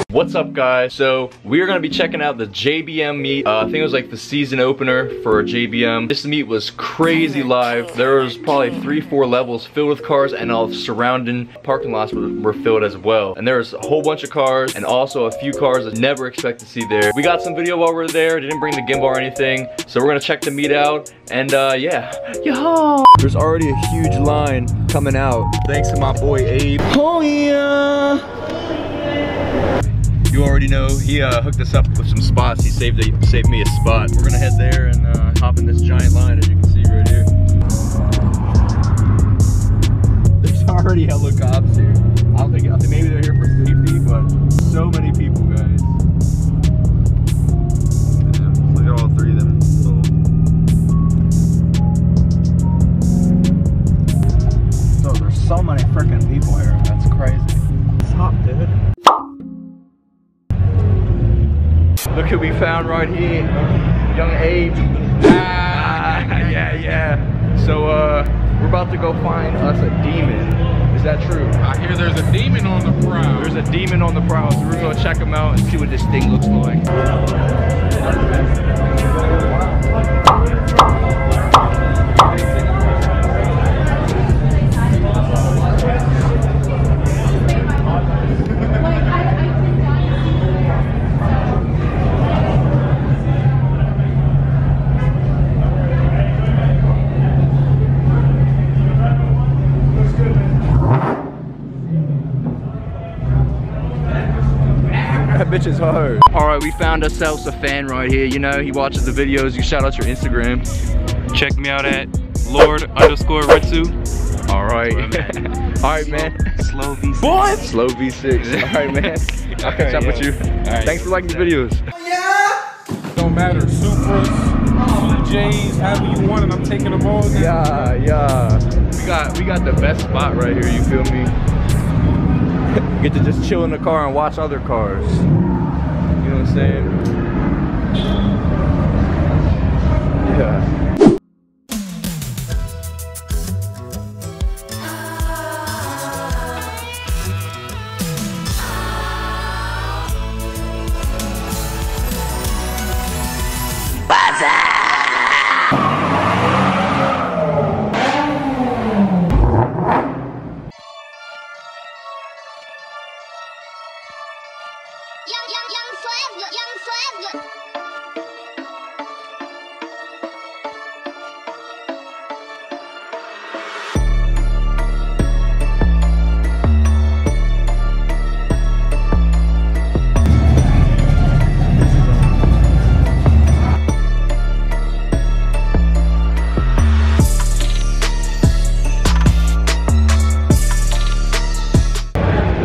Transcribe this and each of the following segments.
What's up, guys? So we are gonna be checking out the JBM meet. I think it was like the season opener for JBM. This meet was crazy live. There was probably 3-4 levels filled with cars, and all the surrounding parking lots were filled as well. And there was a whole bunch of cars, and also a few cars I never expect to see there. We got some video while we were there. Didn't bring the gimbal or anything, so we're gonna check the meet out. And yeah, yo! There's already a huge line coming out. Thanks to my boy Abe. Oh yeah! You already know, he hooked us up with some spots. He saved me a spot. We're gonna head there and hop in this giant line, as you can see right here. There's already hella cops here. I think maybe they're here for safety, but so many people, guys. Yeah, look at all three of them. So there's so many freaking people here. That's crazy. Stop, dude. Look who we found right here, young Abe. Yeah. So we're about to go find us a demon. Is that true? I hear there's a demon on the prowl. There's a demon on the prowl, so we're gonna check him out and see what this thing looks like. That bitch is hard. Alright, we found ourselves a fan right here. You know, he watches the videos. You shout out your Instagram. Check me out at Lord_Ritsu. Alright. Alright, man. Slow V6. What? Slow V6. Alright, man. I'll catch up with you. Thanks for liking the videos. Don't matter. Supras, CJs, however you want it, I'm taking them all. Yeah. We got the best spot right here, you feel me? Get to just chill in the car and watch other cars. You know what I'm saying? Yeah. Young swagger.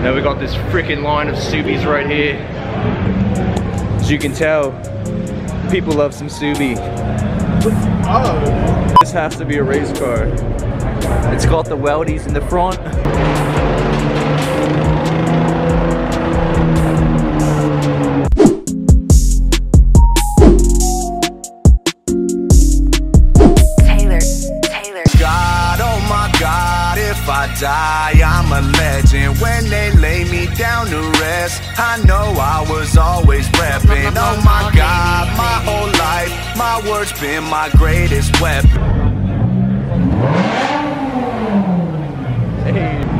Now we got this freaking line of Subies right here. As you can tell, people love some Subi. Oh. This has to be a race car. It's got the weldies in the front. Taylor. God, oh my God, if I die, I'm a legend. When they lay me down to rest, I know I was always repping. Oh my God, my whole life, my words been my greatest weapon. Hey.